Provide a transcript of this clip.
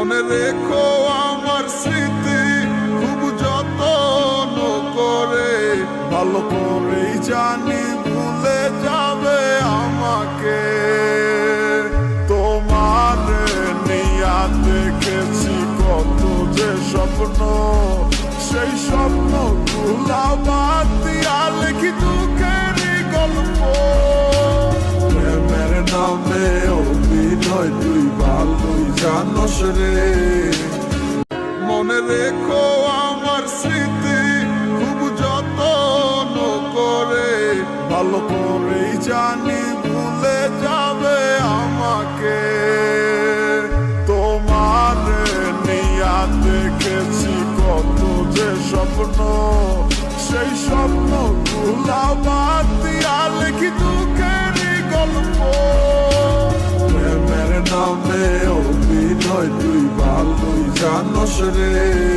মনে রেখো আমার স্মৃতি খুব যত্ন করে, ভালো করেই জানি ভুলে যাবে আমাকে। তোমার নিয়া দেখেছি কত যে স্বপ্ন, সেই স্বপ্ন গুলা বাদ দিয়া লিখি দুঃখেরই গল্প। প্রেমের নামে অভিনয় তুই ভালোই জানোস রে। মনে রেখো আমার স্মৃতি খুব যত্ন করে, ভালো করেই জানি ভুলে যাবে আমাকে। তোমার নিয়া দেখেছি কত যে স্বপ্ন, সেই স্বপ্ন গুলা বাদ দিয়া লিখি দুঃখেরই গল্প। প্রেমের নামে অভিনয় তুই ভালোই জানোস রে।